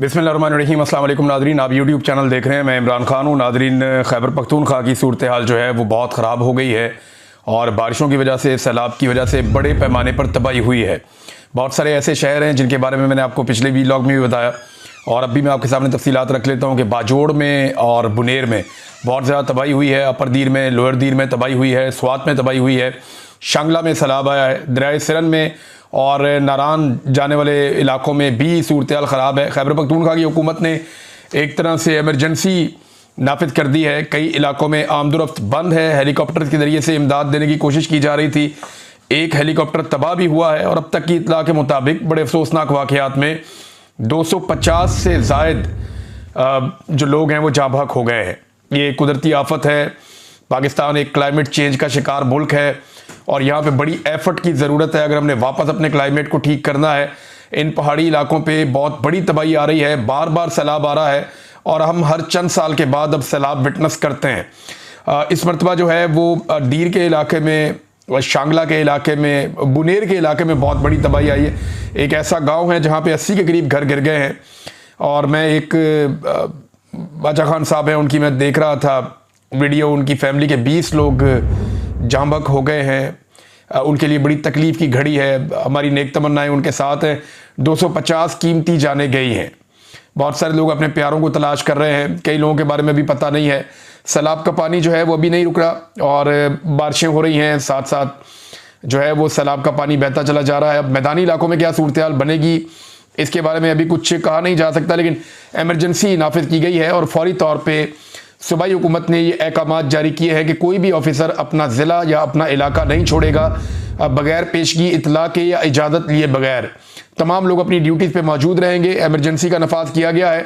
बिस्मिल्लाहिर्रहमानिर्रहीम। अस्सलाम वालेकुम नादरीन, आप यूट्यूब चैनल देख रहे हैं। मैं इमरान खान हूँ। नादरीन, खैबर पख्तूनख्वा की सूरत हाल जो है वो बहुत ख़राब हो गई है और बारिशों की वजह से, सैलाब की वजह से बड़े पैमाने पर तबाही हुई है। बहुत सारे ऐसे शहर हैं जिनके बारे में मैंने आपको पिछले वीलॉग में भी बताया और अब भी मैं आपके सामने तफसीलात रख लेता हूँ कि बाजोड़ में और बुनेर में बहुत ज़्यादा तबाही हुई है। अपर दीर में, लोअर दीर में तबाही हुई है, स्वात में तबाही हुई है, शांगला में सैलाब आया है, दरियाए सिरन में और नारान जाने वाले इलाकों में भी सूरत हाल ख़राब है। खैबर पख्तूनख्वा की हुकूमत ने एक तरह से एमरजेंसी नाफिज कर दी है। कई इलाकों में आमदोरफ्त बंद है। हेलीकॉप्टर के ज़रिए से इमदाद देने की कोशिश की जा रही थी। एक हेलीकॉप्टर तबाह भी हुआ है और अब तक की इतला के मुताबिक बड़े अफसोसनाक वाक़यात में 250 से ज़ायद जो लोग हैं वो जाँ बहक हो गए हैं। ये कुदरती आफत है। पाकिस्तान एक क्लाइमेट चेंज का शिकार मुल्क है और यहाँ पे बड़ी एफर्ट की ज़रूरत है अगर हमने वापस अपने क्लाइमेट को ठीक करना है। इन पहाड़ी इलाकों पे बहुत बड़ी तबाही आ रही है, बार बार सैलाब आ रहा है और हम हर चंद साल के बाद अब सैलाब विटनेस करते हैं। इस मरतबा जो है वो डीर के इलाके में, शांगला के इलाके में, बुनेर के इलाके में बहुत बड़ी तबाही आई है। एक ऐसा गाँव है जहाँ पर 80 के करीब घर गिर गए हैं और मैं एक बाचा खान साहब हैं, उनकी मैं देख रहा था वीडियो। उनकी फैमिली के 20 लोग जाँ बहक हो गए हैं। उनके लिए बड़ी तकलीफ़ की घड़ी है। हमारी नेक तमन्नाएं उनके साथ हैं। 250 कीमती जाने गई हैं। बहुत सारे लोग अपने प्यारों को तलाश कर रहे हैं। कई लोगों के बारे में भी पता नहीं है। सैलाब का पानी जो है वो अभी नहीं रुक रहा और बारिशें हो रही हैं, साथ साथ जो है वो सैलाब का पानी बहता चला जा रहा है। अब मैदानी इलाकों में क्या सूरत हाल बनेगी इसके बारे में अभी कुछ कहा नहीं जा सकता, लेकिन एमरजेंसी नाफिज की गई है और फौरी तौर पर सूबाई हुकूमत ने ये अहकामात जारी किए हैं कि कोई भी ऑफिसर अपना ज़िला या अपना इलाका नहीं छोड़ेगा बगैर पेशगी इतला के या इजाज़त लिए बगैर। तमाम लोग अपनी ड्यूटीज़ पे मौजूद रहेंगे। एमरजेंसी का नफाज किया गया है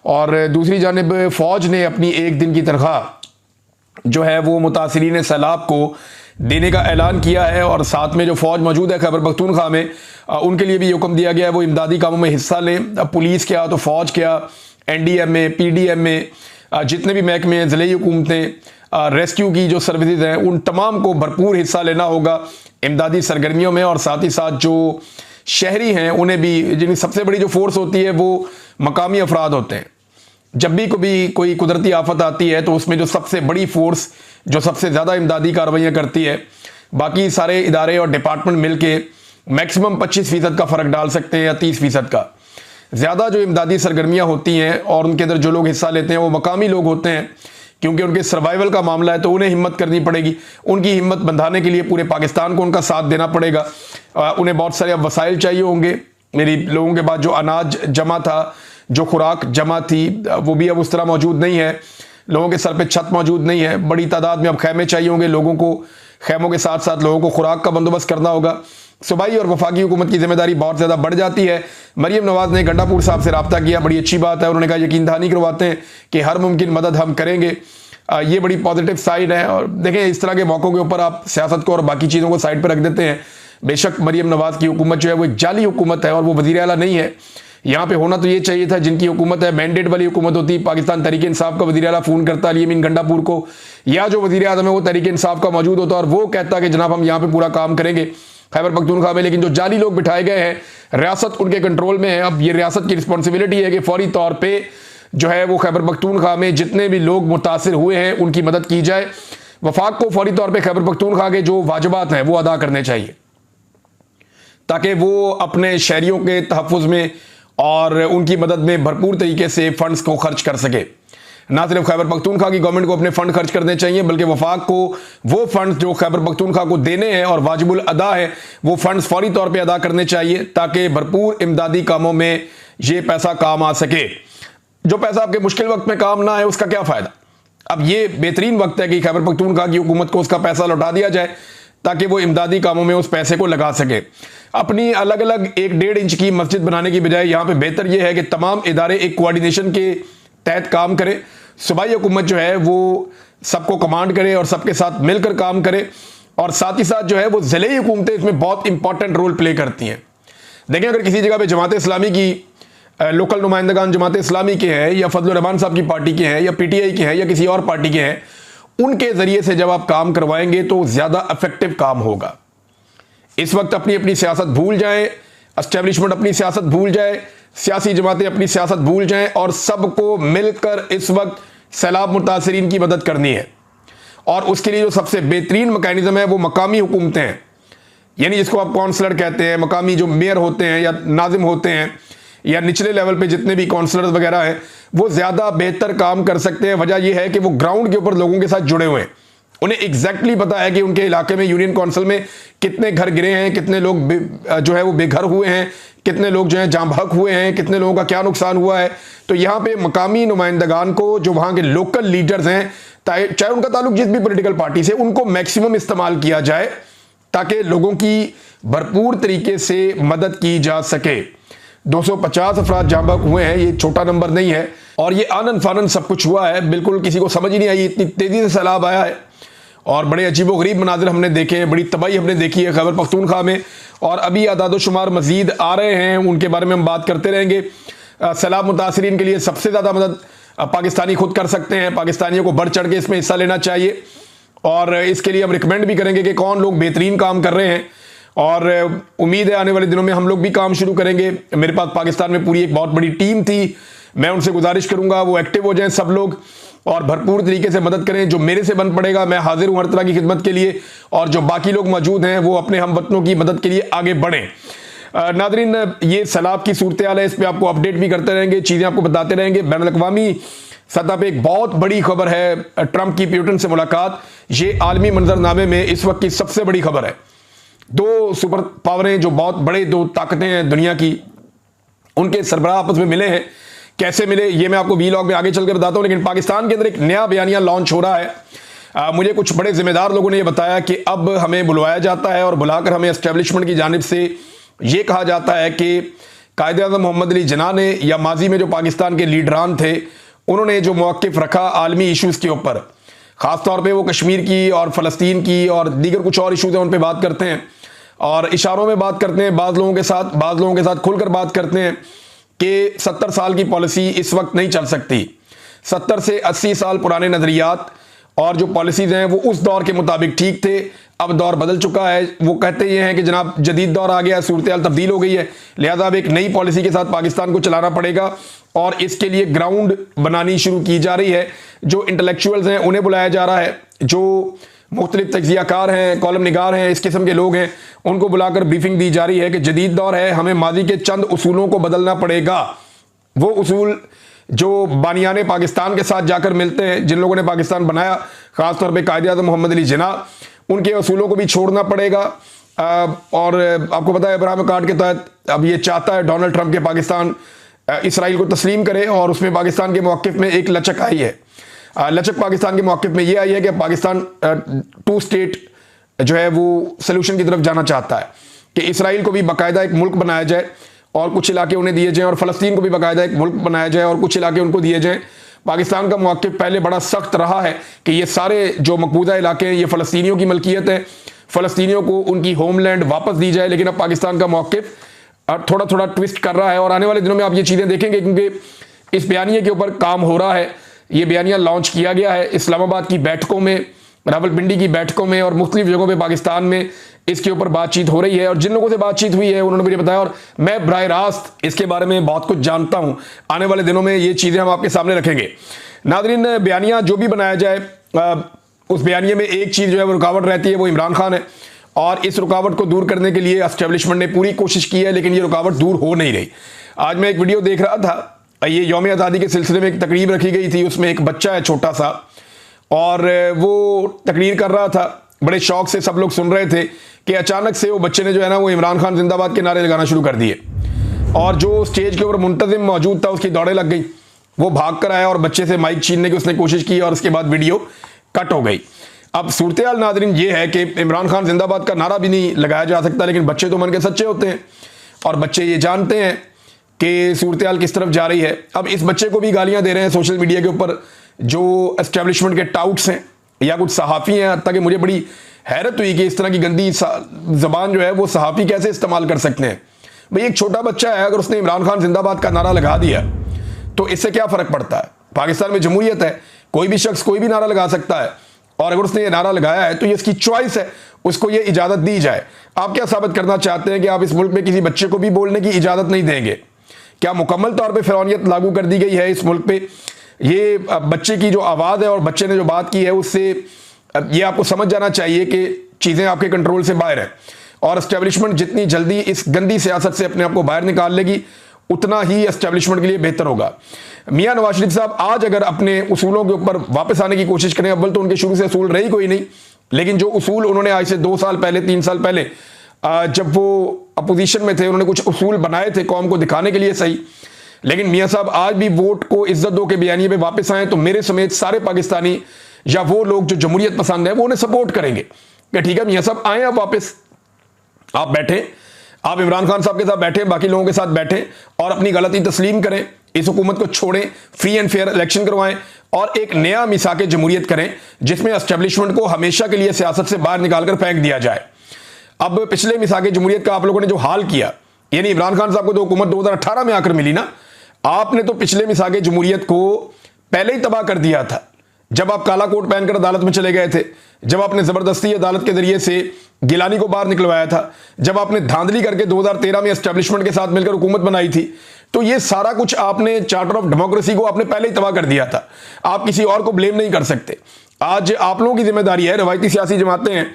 और दूसरी जानिब फ़ौज ने अपनी एक दिन की तनख्वाह जो है वो मुतासिरीन सैलाब को देने का ऐलान किया है और साथ में जो फ़ौज मौजूद है खैबर पख्तूनख्वा में, उनके लिए भी हुक्म दिया गया है वो इमदादी कामों में हिस्सा लें। पुलिस क्या तो फ़ौज क्या, NDMA, PDMA, जितने भी महकमे हैं, ज़िले हुकूमतें, रेस्क्यू की जो सर्विसेज हैं, उन तमाम को भरपूर हिस्सा लेना होगा इमदादी सरगर्मियों में। और साथ ही साथ जो शहरी हैं उन्हें भी, जिनकी सबसे बड़ी जो फोर्स होती है वो मकामी अफराद होते हैं। जब भी कोई कुदरती आफत आती है तो उसमें जो सबसे बड़ी फोर्स जो सबसे ज़्यादा इमदादी कार्रवाइयाँ करती है, बाकी सारे इदारे और डिपार्टमेंट मिल के मैक्सिमम 25% का फ़र्क डाल सकते हैं या 30% का। ज़्यादा जो इमदादी सरगर्मियाँ होती हैं और उनके अंदर जो लोग हिस्सा लेते हैं वो मकामी लोग होते हैं, क्योंकि उनके सर्वाइवल का मामला है तो उन्हें हिम्मत करनी पड़ेगी। उनकी हिम्मत बंधाने के लिए पूरे पाकिस्तान को उनका साथ देना पड़ेगा। उन्हें बहुत सारे वसाइल चाहिए होंगे। मेरी लोगों के बाद जो अनाज जमा था, जो खुराक जमा थी, वो भी अब उस तरह मौजूद नहीं है। लोगों के सर पर छत मौजूद नहीं है। बड़ी तादाद में अब खैमे चाहिए होंगे लोगों को। खैमों के साथ साथ लोगों को खुराक का बंदोबस्त करना होगा। सूबाई और वफाकी हुकूमत की जिम्मेदारी बहुत ज़्यादा बढ़ जाती है। मरियम नवाज़ ने गंडापुर साहब से रब्ता किया, बड़ी अच्छी बात है। उन्होंने कहा यकीन दहानी करवाते हैं कि हर मुमकिन मदद हम करेंगे। ये बड़ी पॉजिटिव साइड है। और देखें, इस तरह के मौक़ों के ऊपर आप सियासत को और बाकी चीज़ों को साइड पर रख देते हैं। बेशक मरियम नवाज़ की हुकूमत जो है वो एक जाली हुकूमत है और वो वज़ीर आला नहीं है। यहाँ पे होना तो ये चाहिए था, जिनकी हुकूमत है मैंडेट वाली हुकूमत होती, पाकिस्तान तहरीक इंसाफ का वज़ीर आला फ़ोन करता अली गंडापुर को, या जो वज़ीर आज़म है वो तहरीक इंसाफ का मौजूद होता और वो कहता कि जनाब हम यहाँ पे पूरा काम करेंगे खैबर पख्तूनख्वा में। लेकिन जो जाली लोग बिठाए गए हैं, रियासत उनके कंट्रोल में है। अब ये रियासत की रिस्पॉन्सिबिलिटी है कि फौरी तौर पर जो है वो खैबर पख्तूनख्वा में जितने भी लोग मुतासिर हुए हैं उनकी मदद की जाए। वफाक को फौरी तौर पर खैबर पख्तूनख्वा के जो वाजिबात हैं वो अदा करने चाहिए ताकि वो अपने शहरियों के तहफ़्फ़ुज़ में और उनकी मदद में भरपूर तरीके से फ़ंड्स को खर्च कर सके। ना सिर्फ खैबर पख्तूनख्वा की गवर्नमेंट को अपने फ़ंड खर्च करने चाहिए, बल्कि वफाक को वो फ़ंड्स जो खैबर पख्तूनख्वा को देने हैं और वाजिबुल अदा है वो फ़ंड्स फौरी तौर पे अदा करने चाहिए ताकि भरपूर इमदादी कामों में ये पैसा काम आ सके। जो पैसा आपके मुश्किल वक्त में काम ना आए उसका क्या फ़ायदा। अब ये बेहतरीन वक्त है कि खैबर पख्तूनख्वा की हुकूमत को उसका पैसा लौटा दिया जाए ताकि वो इमदादी कामों में उस पैसे को लगा सके। अपनी अलग अलग 1-1.5 इंच की मस्जिद बनाने की बजाय यहाँ पे बेहतर ये है कि तमाम इदारे एक कोऑर्डिनेशन के तहत काम करें। सूबाई हुकूमत जो है वो सबको कमांड करे और सबके साथ मिलकर काम करे और साथ ही साथ जो है वो ज़िले हुकूमतें इसमें बहुत इंपॉर्टेंट रोल प्ले करती हैं। देखें, अगर किसी जगह पे जमात इस्लामी की लोकल नुमाइंदगान जमात इस्लामी के हैं या फजल रहमान साहब की पार्टी के हैं या PTI के हैं या किसी और पार्टी के हैं, उनके ज़रिए से जब आप काम करवाएंगे तो ज़्यादा इफेक्टिव काम होगा। इस वक्त अपनी अपनी सियासत भूल जाए, एस्टेब्लिशमेंट अपनी सियासत भूल जाए, सियासी जमातें अपनी सियासत भूल जाएं और सबको मिलकर इस वक्त सैलाब मुतासरीन की मदद करनी है। और उसके लिए जो सबसे बेहतरीन मैकेनिज्म है वो मकामी हुकूमतें हैं, यानी जिसको आप काउंसलर कहते हैं, मकामी जो मेयर होते हैं या नाजिम होते हैं या निचले लेवल पे जितने भी काउंसलर्स वगैरह हैं, वो ज़्यादा बेहतर काम कर सकते हैं। वजह यह है कि वो ग्राउंड के ऊपर लोगों के साथ जुड़े हुए हैं, उन्हें एग्जैक्टली पता है कि उनके इलाके में यूनियन काउंसिल में कितने घर गिरे हैं, कितने लोग जो है वो बेघर हुए हैं, कितने लोग जो है जाँ बहक हुए हैं, कितने लोगों का क्या नुकसान हुआ है। तो यहाँ पे मकामी नुमाइंदगान को, जो वहाँ के लोकल लीडर्स हैं, चाहे उनका ताल्लुक जिस भी पॉलिटिकल पार्टी से, उनको मैक्सिमम इस्तेमाल किया जाए ताकि लोगों की भरपूर तरीके से मदद की जा सके। 250 अफराद जाँ बहक हुए हैं, ये छोटा नंबर नहीं है, और ये आनन फानन सब कुछ हुआ है, बिल्कुल किसी को समझ ही नहीं आई, इतनी तेजी से सैलाब आया है और बड़े अजीबोगरीब मनाजिर हमने देखे हैं, बड़ी तबाही हमने देखी है खैबर पख्तूनख्वा में, और अभी आदादोशुमार मजीद आ रहे हैं, उनके बारे में हम बात करते रहेंगे। सैलाब मुतासरीन के लिए सबसे ज़्यादा मदद पाकिस्तानी खुद कर सकते हैं, पाकिस्तानियों को बढ़ चढ़ के इसमें हिस्सा लेना चाहिए, और इसके लिए हम रिकमेंड भी करेंगे कि कौन लोग बेहतरीन काम कर रहे हैं, और उम्मीद है आने वाले दिनों में हम लोग भी काम शुरू करेंगे। मेरे पास पाकिस्तान में पूरी एक बहुत बड़ी टीम थी, मैं उनसे गुजारिश करूंगा वो एक्टिव हो जाएं सब लोग और भरपूर तरीके से मदद करें। जो मेरे से बन पड़ेगा मैं हाजिर हूं हर तरह की खिदमत के लिए, और जो बाकी लोग मौजूद हैं वो अपने हमवतनों की मदद के लिए आगे बढ़ें। नादरीन, ये सैलाब की सूरत हाल है, इस पर आपको अपडेट भी करते रहेंगे, चीज़ें आपको बताते रहेंगे। बैनुल-अक़वामी सतह पे एक बहुत बड़ी खबर है, ट्रंप की पुतिन से मुलाकात, ये आलमी मंजरनामे में इस वक्त की सबसे बड़ी खबर है। दो सुपर पावरें, जो बहुत बड़े दो ताकतें हैं दुनिया की, उनके सरबराह आपस में मिले हैं। कैसे मिले ये मैं आपको वीलॉग में आगे चल के बताता हूं, लेकिन पाकिस्तान के अंदर एक नया बयानिया लॉन्च हो रहा है। मुझे कुछ बड़े जिम्मेदार लोगों ने यह बताया कि अब हमें बुलवाया जाता है और बुलाकर हमें एस्टेब्लिशमेंट की जानिब से ये कहा जाता है कि कायद-ए-आज़म मोहम्मद अली जिन्ना ने या माजी में जो पाकिस्तान के लीडरान थे, उन्होंने जो मौक़िफ़ रखा आलमी इशूज़ के ऊपर, ख़ासतौर पर वो कश्मीर की और फ़लस्तीन की और दीगर कुछ और इशूज़ हैं उन पर बात करते हैं और इशारों में बात करते हैं, बाज़ लोगों के साथ खुलकर बात करते हैं कि 70 साल की पॉलिसी इस वक्त नहीं चल सकती। 70 से 80 साल पुराने नज़रियात और जो पॉलिसीज़ हैं वो उस दौर के मुताबिक ठीक थे, अब दौर बदल चुका है। वो कहते ये हैं कि जनाब जदीद दौर आ गया, सूरत हाल तब्दील हो गई है, लिहाजा अब एक नई पॉलिसी के साथ पाकिस्तान को चलाना पड़ेगा और इसके लिए ग्राउंड बनानी शुरू की जा रही है। जो इंटेलेक्चुअल्स हैं उन्हें बुलाया जा रहा है, जो मुख्तलिफ तज्ज़ियाकार हैं, कॉलम निगार हैं, इस किस्म के लोग हैं, उनको बुलाकर ब्रीफिंग दी जा रही है कि जदीद दौर है, हमें माजी के चंद उसूलों को बदलना पड़ेगा। वो उसूल जो बानियाने पाकिस्तान के साथ जाकर मिलते हैं, जिन लोगों ने पाकिस्तान बनाया, ख़ासतौर पर कायद-ए-आज़म मोहम्मद अली जिन्ना, उनके उसूलों को भी छोड़ना पड़ेगा। और आपको पता है इब्राहिम कार्ड के तहत अब ये चाहता है डोनाल्ड ट्रंप के पाकिस्तान इसराइल को तस्लीम करे, और उसमें पाकिस्तान के मौक़िफ़ में एक लचक आई है। लचक पाकिस्तान के मौक़िफ़ में ये आई है कि पाकिस्तान 2 स्टेट जो है वो सलूशन की तरफ जाना चाहता है कि इसराइल को भी बाकायदा एक मुल्क बनाया जाए और कुछ इलाके उन्हें दिए जाएं, और फ़लस्तीन को भी बाकायदा एक मुल्क बनाया जाए और कुछ इलाके उनको दिए जाएं। पाकिस्तान का मौक़िफ़ पहले बड़ा सख्त रहा है कि ये सारे जो मकबूजा इलाके हैं ये फ़लस्तीनियों की मलकियत है, फ़लस्तीनियों को उनकी होमलैंड वापस दी जाए। लेकिन अब पाकिस्तान का मौक़िफ़ थोड़ा थोड़ा ट्विस्ट कर रहा है और आने वाले दिनों में आप ये चीज़ें देखेंगे, क्योंकि इस बयानिए के ऊपर काम हो रहा है। ये बयानिया लॉन्च किया गया है इस्लामाबाद की बैठकों में, रावलपिंडी की बैठकों में और मुख्तलिफ जगहों पे पाकिस्तान में इसके ऊपर बातचीत हो रही है। और जिन लोगों से बातचीत हुई है उन्होंने मुझे बताया, और मैं बराह रास्त इसके बारे में बहुत कुछ जानता हूँ। आने वाले दिनों में ये चीज़ें हम आपके सामने रखेंगे। नादरीन, बयानिया जो भी बनाया जाए, उस बयानिए में एक चीज़ जो है वो रुकावट रहती है, वो इमरान खान है, और इस रुकावट को दूर करने के लिए एस्टेब्लिशमेंट ने पूरी कोशिश की है, लेकिन ये रुकावट दूर हो नहीं रही। आज मैं एक वीडियो देख रहा था, ये यौम आज़ादी के सिलसिले में एक तकरीब रखी गई थी, उसमें एक बच्चा है छोटा सा, और वो तकरीर कर रहा था, बड़े शौक से सब लोग सुन रहे थे कि अचानक से वो बच्चे ने जो है ना वो इमरान खान जिंदाबाद के नारे लगाना शुरू कर दिए, और जो स्टेज के ऊपर मुंतजिम मौजूद था उसकी दौड़े लग गई। वो भाग कर आया और बच्चे से माइक छीनने की उसने कोशिश की और उसके बाद वीडियो कट हो गई। अब सूरत हाल नादरीन ये है कि इमरान खान जिंदाबाद का नारा भी नहीं लगाया जा सकता, लेकिन बच्चे तो मन के सच्चे होते हैं और बच्चे ये जानते हैं कि सूरत हाल किस तरफ जा रही है। अब इस बच्चे को भी गालियां दे रहे हैं सोशल मीडिया के ऊपर जो एस्टेब्लिशमेंट के टाउट्स हैं या कुछ सहाफ़ी हैं। ताकि मुझे बड़ी हैरत हुई कि इस तरह की गंदी ज़बान जो है वो सहाफ़ी कैसे इस्तेमाल कर सकते हैं। भाई एक छोटा बच्चा है, अगर उसने इमरान खान जिंदाबाद का नारा लगा दिया तो इससे क्या फ़र्क पड़ता है। पाकिस्तान में जमहूरियत है, कोई भी शख्स कोई भी नारा लगा सकता है, और अगर उसने ये नारा लगाया है तो ये इसकी चॉइस है, उसको ये इजाज़त दी जाए। आप क्या साबित करना चाहते हैं कि आप इस मुल्क में किसी बच्चे को भी बोलने की इजाज़त नहीं देंगे? क्या मुकम्मल तौर पे फिरौनियत लागू कर दी गई है इस मुल्क पे? ये बच्चे की जो आवाज़ है और बच्चे ने जो बात की है उससे ये आपको समझ जाना चाहिए कि चीज़ें आपके कंट्रोल से बाहर है और एस्टेब्लिशमेंट जितनी जल्दी इस गंदी सियासत से अपने आप को बाहर निकाल लेगी उतना ही एस्टेब्लिशमेंट के लिए बेहतर होगा। मियां नवाज शरीफ साहब आज अगर अपने उसूलों के ऊपर वापस आने की कोशिश करें, अव्वल तो उनके शुरू से उसूल रही कोई नहीं, लेकिन जो उसूल उन्होंने आज से 2 साल पहले 3 साल पहले जब वो अपोजिशन में थे उन्होंने कुछ उसूल बनाए थे कौम को दिखाने के लिए सही, लेकिन मियां साहब आज भी वोट को इज्जत दो के बयानिए पे वापस आए तो मेरे समेत सारे पाकिस्तानी या वो लोग जो जमहूरियत पसंद है वो उन्हें सपोर्ट करेंगे कि ठीक है मियां साहब आए आप वापस, आप बैठे, आप इमरान खान साहब के साथ बैठे, बाकी लोगों के साथ बैठे और अपनी गलती तस्लीम करें, इस हुकूमत को छोड़ें, फ्री एंड फेयर इलेक्शन करवाएं और एक नया मिसाक जमहूरियत करें जिसमें एस्टेब्लिशमेंट को हमेशा के लिए सियासत से बाहर निकालकर फेंक दिया जाए। अब पिछले मिसाक जमहूरियत का आप लोगों ने जो हाल किया, यानी इमरान खान साहब को तो हुकूमत 2018 में आकर मिली ना, आपने तो पिछले मिसाक जमहूरियत को पहले ही तबाह कर दिया था जब आप काला कोट पहनकर अदालत में चले गए थे, जब आपने जबरदस्ती अदालत के जरिए से गिलानी को बाहर निकलवाया था, जब आपने धांधली करके 2013 में एस्टेब्लिशमेंट के साथ मिलकर हुकूमत बनाई थी, तो ये सारा कुछ आपने चार्टर ऑफ डेमोक्रेसी को आपने पहले ही तबाह कर दिया था। आप किसी और को ब्लेम नहीं कर सकते। आज आप लोगों की जिम्मेदारी है, रवायती सियासी जमातें हैं,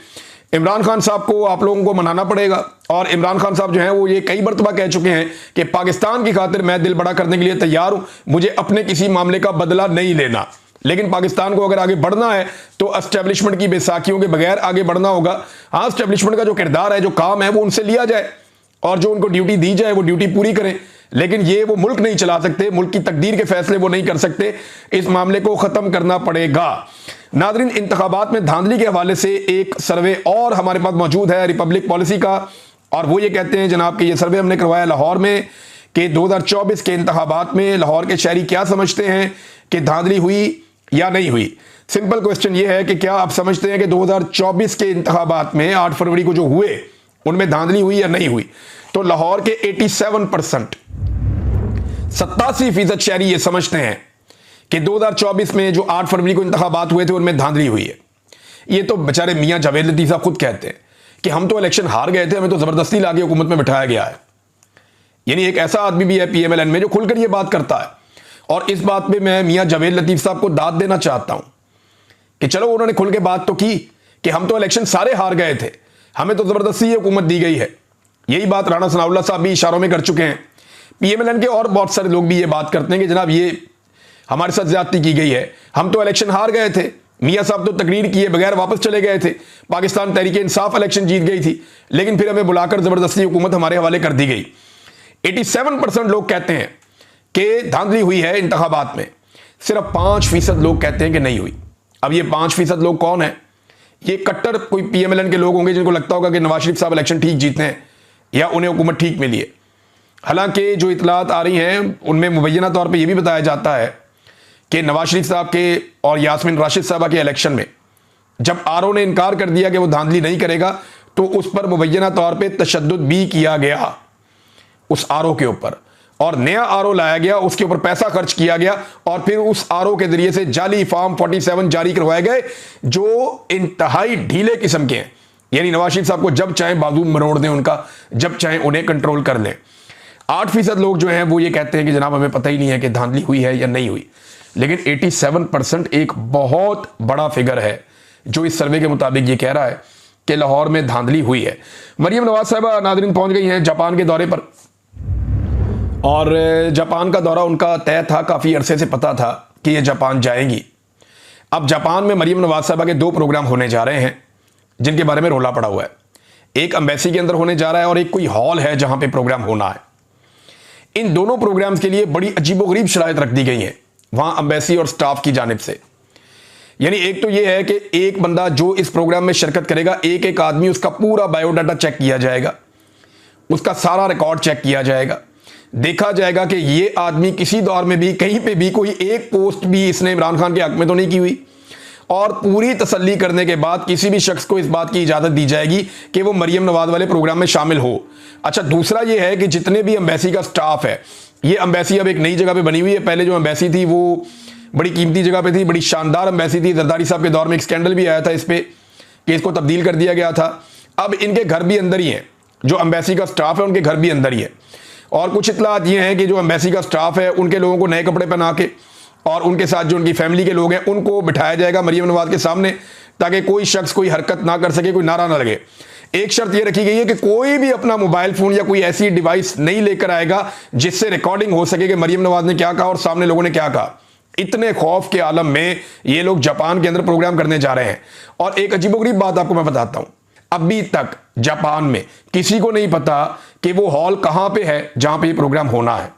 इमरान खान साहब को आप लोगों को मनाना पड़ेगा और इमरान खान साहब जो हैं वो ये कई मरतबा कह चुके हैं कि पाकिस्तान की खातिर मैं दिल बड़ा करने के लिए तैयार हूं, मुझे अपने किसी मामले का बदला नहीं लेना, लेकिन पाकिस्तान को अगर आगे बढ़ना है तो एस्टेब्लिशमेंट की बेसाखियों के बगैर आगे बढ़ना होगा। हाँ, एस्टेब्लिशमेंट का जो किरदार है, जो काम है वो उनसे लिया जाए और जो उनको ड्यूटी दी जाए वो ड्यूटी पूरी करें, लेकिन ये वो मुल्क नहीं चला सकते, मुल्क की तकदीर के फैसले वो नहीं कर सकते, इस मामले को खत्म करना पड़ेगा। नादरीन, इंतखाबात में धांधली के हवाले से एक सर्वे और हमारे पास मौजूद है रिपब्लिक पॉलिसी का, और वो ये कहते हैं जनाब कि ये सर्वे हमने करवाया लाहौर में कि 2024 के इंतखाबात में लाहौर के शहरी क्या समझते हैं कि धांधली हुई या नहीं हुई। सिंपल क्वेश्चन ये है कि क्या आप समझते हैं कि 2024 के इंतखाबात में 8 फरवरी को जो हुए उनमें धांधली हुई या नहीं हुई? तो लाहौर के 87% 87% शहरी ये समझते हैं कि 2024 में जो 8 फरवरी को इंतखाबात हुए थे उनमें धांधली हुई है। ये तो बेचारे मियां जावेद लतीफ साहब खुद कहते हैं कि हम तो इलेक्शन हार गए थे, हमें तो जबरदस्ती लाके हुकूमत में बिठाया गया है। यानी एक ऐसा आदमी भी है PMLN में जो खुलकर ये बात करता है, और इस बात पे मैं मियां जावेद लतीफ साहब को दाद देना चाहता हूं कि चलो उन्होंने खुल के बात तो की कि हम तो इलेक्शन सारे हार गए थे, हमें तो जबरदस्ती ये हुकूमत दी गई है। यही बात राणा सनाउल्लाह साहब भी इशारों में कर चुके हैं। PMLN के और बहुत सारे लोग भी ये बात करते हैं कि जनाब ये हमारे साथ ज्यादती की गई है, हम तो इलेक्शन हार गए थे, मियां साहब तो तकरीर किए बगैर वापस चले गए थे, पाकिस्तान तहरीक इंसाफ इलेक्शन जीत गई थी, लेकिन फिर हमें बुलाकर जबरदस्ती हुकूमत हमारे हवाले कर दी गई। 87% लोग कहते हैं कि धांधली हुई है इंतखाबात में, सिर्फ 5% लोग कहते हैं कि नहीं हुई। अब ये 5% लोग कौन है? ये कट्टर कोई PMLN के लोग होंगे जिनको लगता होगा कि नवाज शरीफ साहब इलेक्शन ठीक जीते हैं या उन्हें हुकूमत ठीक मिली है। हालांकि जो इतलात आ रही हैं उनमें मुबैना तौर पर यह भी बताया जाता है कि नवाज शरीफ साहब के और यास्मीन राशिद साहबा के इलेक्शन में जब RO ने इनकार कर दिया कि वो धांधली नहीं करेगा तो उस पर मुबैना तौर पर तशद्दुद भी किया गया उस RO के ऊपर, और नया RO लाया गया, उसके ऊपर पैसा खर्च किया गया और फिर उस RO के जरिए से जाली फॉर्म 47 जारी करवाए गए जो इंतहाई ढीले किस्म के हैं। यानी नवाज शरीफ साहब को जब चाहे बाजू मरोड़ दें उनका, जब चाहे उन्हें कंट्रोल कर लें। 8% लोग जो हैं वो ये कहते हैं कि जनाब हमें पता ही नहीं है कि धांधली हुई है या नहीं हुई, लेकिन 87% एक बहुत बड़ा फिगर है जो इस सर्वे के मुताबिक ये कह रहा है कि लाहौर में धांधली हुई है। मरियम नवाज साहबा नादरीन पहुंच गई हैं जापान के दौरे पर, और जापान का दौरा उनका तय था, काफ़ी अरसे से पता था कि ये जापान जाएंगी। अब जापान में मरियम नवाज साहबा के 2 प्रोग्राम होने जा रहे हैं जिनके बारे में रोला पड़ा हुआ है। एक एम्बेसी के अंदर होने जा रहा है और एक कोई हॉल है जहां पे प्रोग्राम होना है। इन दोनों प्रोग्राम्स के लिए बड़ी अजीबोगरीब शराइत रख दी गई हैं वहां एम्बेसी और स्टाफ की जानिब से। यानी एक तो यह है कि एक बंदा जो इस प्रोग्राम में शिरकत करेगा, एक एक आदमी उसका पूरा बायोडाटा चेक किया जाएगा, उसका सारा रिकॉर्ड चेक किया जाएगा, देखा जाएगा कि ये आदमी किसी दौर में भी कहीं पे भी कोई एक पोस्ट भी इसने इमरान खान के हक में तो नहीं की हुई, और पूरी तसल्ली करने के बाद किसी भी शख्स को इस बात की इजाज़त दी जाएगी कि वो मरियम नवाज वाले प्रोग्राम में शामिल हो। अच्छा, दूसरा ये है कि जितने भी एम्बेसी का स्टाफ है, ये एम्बेसी अब एक नई जगह पे बनी हुई है। पहले जो एम्बेसी थी वो बड़ी कीमती जगह पे थी, बड़ी शानदार एम्बेसी थी। जरदारी साहब के दौर में एक स्कैंडल भी आया था इस पर कि इसको तब्दील कर दिया गया था। अब इनके घर भी अंदर ही है, जो एम्बेसी का स्टाफ है उनके घर भी अंदर ही है, और कुछ इत्तलात ये हैं कि जो एम्बेसी का स्टाफ है उनके लोगों को नए कपड़े पहना के और उनके साथ जो उनकी फैमिली के लोग हैं उनको बिठाया जाएगा मरियम नवाज के सामने, ताकि कोई शख्स कोई हरकत ना कर सके, कोई नारा ना लगे। एक शर्त यह रखी गई है कि कोई भी अपना मोबाइल फोन या कोई ऐसी डिवाइस नहीं लेकर आएगा जिससे रिकॉर्डिंग हो सके कि मरियम नवाज ने क्या कहा और सामने लोगों ने क्या कहा। इतने खौफ के आलम में ये लोग जापान के अंदर प्रोग्राम करने जा रहे हैं। और एक अजीबोगरीब बात आपको मैं बताता हूं, अभी तक जापान में किसी को नहीं पता कि वो हॉल कहां पे है जहां पे ये प्रोग्राम होना है।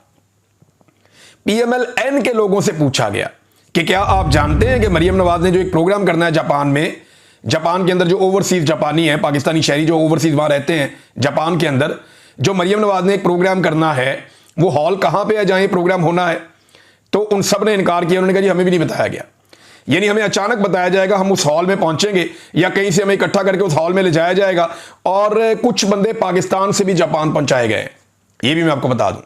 PMLN के लोगों से पूछा गया कि क्या आप जानते हैं कि मरियम नवाज ने जो एक प्रोग्राम करना है जापान में, जापान के अंदर जो ओवरसीज जापानी है, पाकिस्तानी शहरी जो ओवरसीज वहां रहते हैं जापान के अंदर, जो मरियम नवाज ने एक प्रोग्राम करना है वो हॉल कहां पे है जहां ये प्रोग्राम होना है। तो उन सब ने इनकार किया, उन्होंने कहा जी हमें भी नहीं बताया गया, यानी हमें अचानक बताया जाएगा, हम उस हॉल में पहुंचेंगे या कहीं से हमें इकट्ठा करके उस हॉल में ले जाया जाएगा। और कुछ बंदे पाकिस्तान से भी जापान पहुंचाए गए हैं, ये भी मैं आपको बता दूं।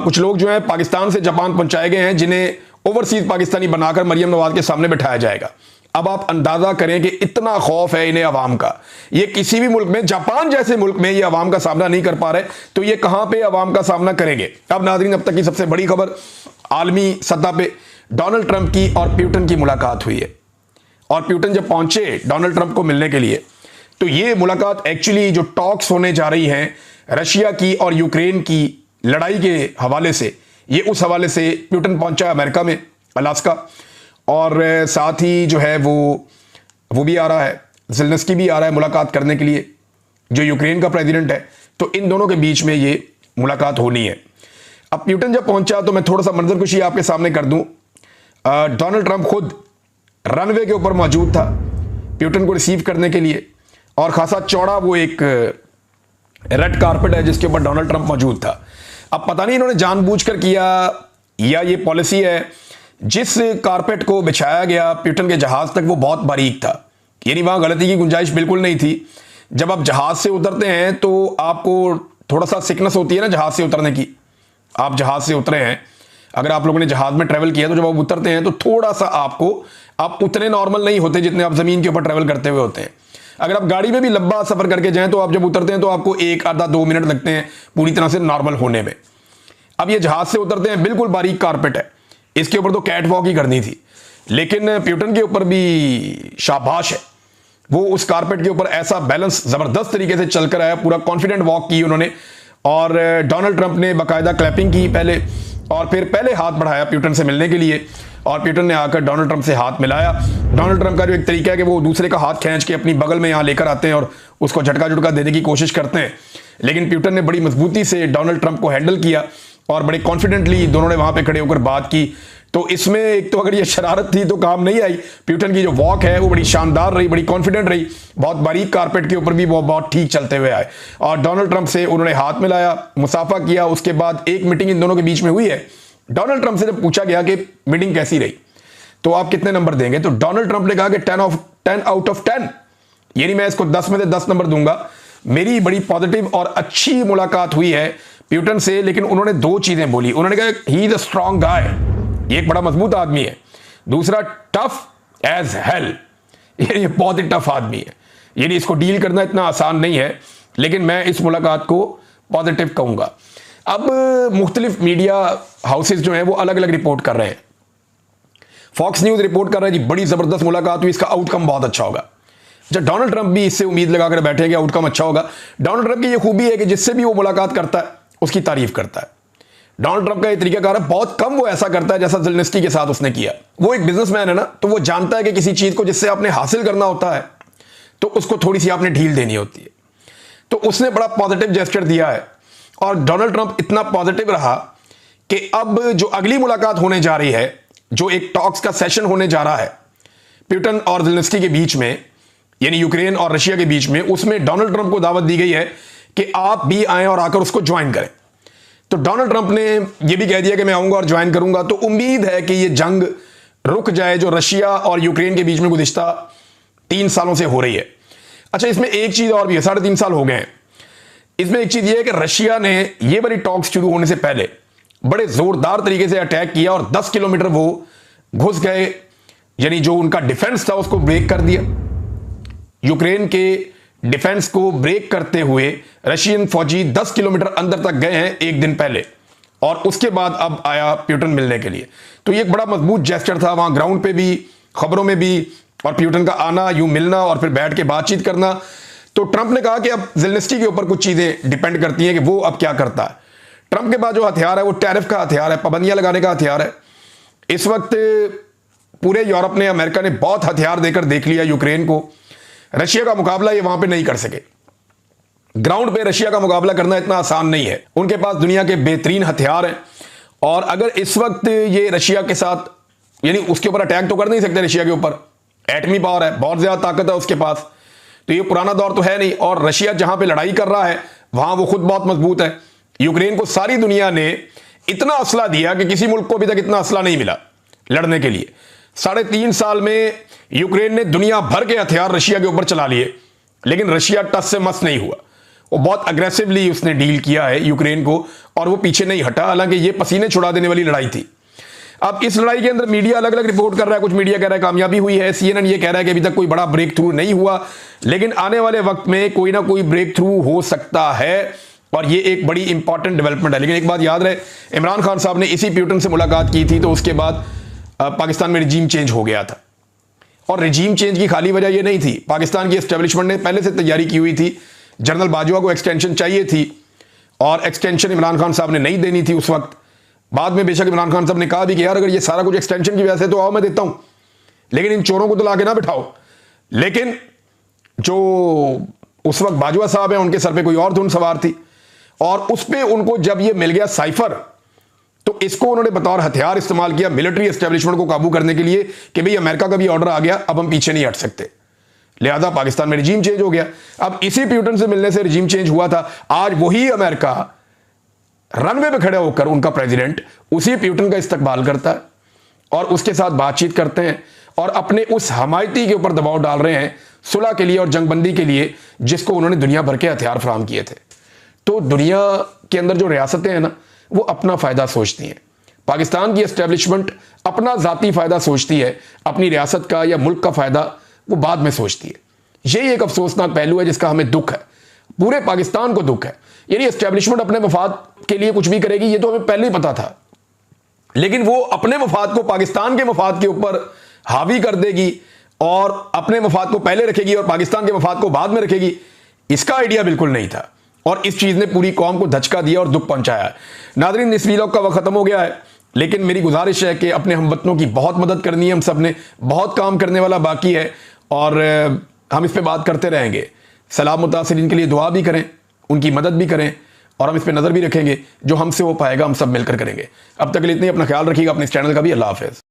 कुछ लोग जो है पाकिस्तान से जापान पहुंचाए गए हैं जिन्हें ओवरसीज पाकिस्तानी बनाकर मरियम नवाज के सामने बिठाया जाएगा। अब आप अंदाजा करें कि इतना खौफ है इन्हें अवाम का, ये किसी भी मुल्क में, जापान जैसे मुल्क में ये अवाम का सामना नहीं कर पा रहे, तो ये कहां पे अवाम का सामना करेंगे। अब नाज़रीन, अब तक की सबसे बड़ी खबर, आलमी सतह पे डोनाल्ड ट्रंप की और प्यूटन की मुलाकात हुई है। और प्यूटन जब पहुंचे डोनाल्ड ट्रंप को मिलने के लिए, तो ये मुलाकात एक्चुअली जो टॉक्स होने जा रही हैं रशिया की और यूक्रेन की लड़ाई के हवाले से, ये उस हवाले से प्यूटन पहुंचा अमेरिका में, अलास्का, और साथ ही जो है वो भी आ रहा है, ज़ेलेंस्की भी आ रहा है मुलाकात करने के लिए, जो यूक्रेन का प्रेसिडेंट है। तो इन दोनों के बीच में ये मुलाकात होनी है। अब प्यूटन जब पहुंचा तो मैं थोड़ा सा मंजरकुशी आपके सामने कर दूं। डोनाल्ड ट्रंप खुद रनवे के ऊपर मौजूद था प्यूटन को रिसीव करने के लिए, और खासा चौड़ा वो एक रेड कारपेट है जिसके ऊपर डोनाल्ड ट्रंप मौजूद था। अब पता नहीं इन्होंने जानबूझकर किया या ये पॉलिसी है, जिस कारपेट को बिछाया गया प्यूटन के जहाज तक वो बहुत बारीक था, यानी वहां गलती की गुंजाइश बिल्कुल नहीं थी। जब आप जहाज से उतरते हैं तो आपको थोड़ा सा सिकनेस होती है ना जहाज से उतरने की। आप जहाज से उतरे हैं, अगर आप लोगों ने जहाज में ट्रेवल किया तो जब आप उतरते हैं तो थोड़ा सा आप उतने नॉर्मल नहीं होते जितने आप जमीन के ऊपर ट्रेवल करते हुए होते हैं। अगर आप गाड़ी में भी लंबा सफर करके जाएं तो आप जब उतरते हैं तो आपको 1 आधा 2 मिनट लगते हैं पूरी तरह से नॉर्मल होने में। अब ये जहाज से उतरते हैं, बिल्कुल बारीक कारपेट है, इसके ऊपर तो कैट वॉक ही करनी थी, लेकिन प्यूटन के ऊपर भी शाबाश है, वो उस कारपेट के ऊपर ऐसा बैलेंस जबरदस्त तरीके से चलकर आया, पूरा कॉन्फिडेंट वॉक की उन्होंने। और डोनाल्ड ट्रंप ने बाकायदा क्लैपिंग की पहले, और फिर पहले हाथ बढ़ाया प्यूटन से मिलने के लिए, और प्यूटन ने आकर डोनाल्ड ट्रंप से हाथ मिलाया। डोनाल्ड ट्रंप का जो एक तरीका है कि वो दूसरे का हाथ खींच के अपनी बगल में यहाँ लेकर आते हैं और उसको झटका झुटका देने की कोशिश करते हैं, लेकिन प्यूटन ने बड़ी मजबूती से डोनाल्ड ट्रंप को हैंडल किया और बड़े कॉन्फिडेंटली दोनों ने वहां पे खड़े होकर बात की। तो इसमें एक तो अगर ये शरारत थी तो काम नहीं आई, प्यूटन की जो वॉक है वो बड़ी शानदार रही, बड़ी कॉन्फिडेंट रही, बहुत बारीक कारपेट के ऊपर भी वो बहुत ठीक चलते हुए आए। और डोनाल्ड ट्रंप से उन्होंने हाथ मिलाया, मुसाफा किया। उसके बाद एक मीटिंग इन दोनों के बीच में हुई है। डोनाल्ड ट्रंप से जब पूछा गया कि मीटिंग कैसी रही तो आप कितने नंबर देंगे, तो डोनाल्ड ट्रंप ने कहा कि 10 आउट ऑफ 10, यानी मैं इसको 10 में से 10 नंबर दूंगा। मेरी बड़ी पॉजिटिव और अच्छी मुलाकात हुई है प्यूटन से, लेकिन उन्होंने 2 चीजें बोली। उन्होंने कहा ही इज अ स्ट्रॉन्ग गाय, ये एक बड़ा मजबूत आदमी है। दूसरा, टफ एज हेल, ये बहुत ही टफ आदमी है, यानी इसको डील करना इतना आसान नहीं है, लेकिन मैं इस मुलाकात को पॉजिटिव कहूंगा। अब मुख्तलिफ मीडिया हाउसेज जो हैं वो अलग अलग रिपोर्ट कर रहे हैं। फॉक्स न्यूज रिपोर्ट कर रहा है जी बड़ी जबरदस्त मुलाकात हुई, इसका आउटकम बहुत अच्छा होगा। जब डोनाल्ड ट्रंप भी इससे उम्मीद लगाकर बैठे कि आउटकम अच्छा होगा। डोनाल्ड ट्रंप की यह खूबी है कि जिससे भी वो मुलाकात करता है उसकी तारीफ करता है। डोनाल्ड ट्रंप का ये तरीकाकार है, बहुत कम वो ऐसा करता है जैसा ज़ेलेंस्की के साथ उसने किया। वो एक बिजनेसमैन है ना, तो वो जानता है कि किसी चीज को जिससे आपने हासिल करना होता है तो उसको थोड़ी सी आपने ढील देनी होती है। तो उसने बड़ा पॉजिटिव जेस्चर दिया है और डोनाल्ड ट्रंप इतना पॉजिटिव रहा कि अब जो अगली मुलाकात होने जा रही है, जो एक टॉक्स का सेशन होने जा रहा है प्यूटन और ज़ेलेंस्की के बीच में, यानी यूक्रेन और रशिया के बीच में, उसमें डोनाल्ड ट्रंप को दावत दी गई है कि आप भी आएं और आकर उसको ज्वाइन करें। तो डोनाल्ड ट्रंप ने यह भी कह दिया कि मैं आऊंगा और ज्वाइन करूंगा। तो उम्मीद है कि यह जंग रुक जाए जो रशिया और यूक्रेन के बीच में गुज़िश्ता 3 सालों से हो रही है। अच्छा, इसमें एक चीज और भी है, 3.5 साल हो गए हैं। इसमें एक चीज यह है कि रशिया ने यह वाली टॉक्स शुरू होने से पहले बड़े जोरदार तरीके से अटैक किया और 10 किलोमीटर वो घुस गए, यानी जो उनका डिफेंस था उसको ब्रेक कर दिया। यूक्रेन के डिफेंस को ब्रेक करते हुए रशियन फौजी 10 किलोमीटर अंदर तक गए हैं एक दिन पहले, और उसके बाद अब आया प्यूटन मिलने के लिए। तो ये एक बड़ा मजबूत जेस्चर था वहां ग्राउंड पे भी, खबरों में भी, और प्यूटन का आना, यूं मिलना और फिर बैठ के बातचीत करना। तो ट्रंप ने कहा कि अब ज़ेलेंस्की के ऊपर कुछ चीजें डिपेंड करती हैं कि वो अब क्या करता है। ट्रंप के पास जो हथियार है वो टैरिफ का हथियार है, पाबंदियां लगाने का हथियार है। इस वक्त पूरे यूरोप ने, अमेरिका ने बहुत हथियार देकर देख लिया यूक्रेन को। रशिया का मुकाबला ये वहां पे नहीं कर सके। ग्राउंड पे रशिया का मुकाबला करना इतना आसान नहीं है। उनके पास दुनिया के बेहतरीन हथियार हैं, और अगर इस वक्त ये रशिया के साथ, यानी उसके ऊपर अटैक तो कर नहीं सकते, रशिया के ऊपर एटमी पावर है, बहुत ज्यादा ताकत है उसके पास, तो ये पुराना दौर तो है नहीं। और रशिया जहां पे लड़ाई कर रहा है वहां वो खुद बहुत मजबूत है। यूक्रेन को सारी दुनिया ने इतना असला दिया कि किसी मुल्क को अभी तक इतना असला नहीं मिला लड़ने के लिए। 3.5 साल में यूक्रेन ने दुनिया भर के हथियार रशिया के ऊपर चला लिए, लेकिन रशिया टस से मस नहीं हुआ। वो बहुत अग्रेसिवली उसने डील किया है यूक्रेन को, और वो पीछे नहीं हटा, हालांकि ये पसीने छुड़ा देने वाली लड़ाई थी। अब इस लड़ाई के अंदर मीडिया अलग अलग रिपोर्ट कर रहा है। कुछ मीडिया कह रहा है कामयाबी हुई है, CNN ये कह रहा है कि अभी तक कोई बड़ा ब्रेक थ्रू नहीं हुआ, लेकिन आने वाले वक्त में कोई ना कोई ब्रेक थ्रू हो सकता है, और ये एक बड़ी इंपॉर्टेंट डेवलपमेंट है। लेकिन एक बात याद रहे, इमरान खान साहब ने इसी प्यूटन से मुलाकात की थी, तो उसके बाद पाकिस्तान में रिजीम चेंज हो गया था। और रिजीम चेंज की खाली वजह यह नहीं थी, पाकिस्तान की एस्टेब्लिशमेंट ने पहले से तैयारी की हुई थी। जनरल बाजवा को एक्सटेंशन चाहिए थी, और एक्सटेंशन इमरान खान साहब ने नहीं देनी थी उस वक्त। बाद में बेशक इमरान खान साहब ने कहा भी कि यार अगर ये सारा कुछ एक्सटेंशन की वजह से, तो आओ मैं देता हूं, लेकिन इन चोरों को तो लाके ना बिठाओ। लेकिन जो उस वक्त बाजवा साहब हैं, उनके सर पे कोई और धुन सवार थी, और उस पे उनको जब ये मिल गया साइफर, तो इसको उन्होंने बतौर हथियार इस्तेमाल किया मिलिट्री एस्टेब्लिशमेंट को काबू करने के लिए, कि भाई अमेरिका का भी ऑर्डर आ गया, अब हम पीछे नहीं हट सकते। लिहाजा पाकिस्तान में रिजीम चेंज हो गया। अब इसी प्यूटन से मिलने से रिजीम चेंज हुआ था। आज वही अमेरिका रनवे पे खड़े होकर, उनका प्रेसिडेंट उसी प्यूटन का इस्तकबाल करता है और उसके साथ बातचीत करते हैं, और अपने उस हमायती के ऊपर दबाव डाल रहे हैं सुलह के लिए और जंगबंदी के लिए, जिसको उन्होंने दुनिया भर के हथियार फराहम किए थे। तो दुनिया के अंदर जो रियासतें हैं ना, वो अपना फायदा सोचती हैं। पाकिस्तान की एस्टेब्लिशमेंट अपना जाती फायदा सोचती है, अपनी रियासत का या मुल्क का फायदा वो बाद में सोचती है। यही एक अफसोसनाक पहलू है जिसका हमें दुख है, पूरे पाकिस्तान को दुख है। यानी एस्टेब्लिशमेंट अपने मफाद के लिए कुछ भी करेगी, ये तो हमें पहले ही पता था, लेकिन वो अपने मफाद को पाकिस्तान के मफाद के ऊपर हावी कर देगी, और अपने मफाद को पहले रखेगी और पाकिस्तान के मफाद को बाद में रखेगी, इसका आइडिया बिल्कुल नहीं था। और इस चीज ने पूरी कौम को धचका दिया और दुख पहुंचाया। नादरीन, इस वीलॉग का वक्त खत्म हो गया है, लेकिन मेरी गुजारिश है कि अपने हमवतनों की बहुत मदद करनी है। हम सब ने बहुत काम करने वाला बाकी है, और हम इस पे बात करते रहेंगे। सलाम मुतासिरीन के लिए दुआ भी करें, उनकी मदद भी करें, और हम इस पे नजर भी रखेंगे। जो हमसे हो पाएगा हम सब मिलकर करेंगे। अब तक के लिए इतनी, अपना ख्याल रखिएगा, अपने इस चैनल का भी। अल्लाह हाफिज।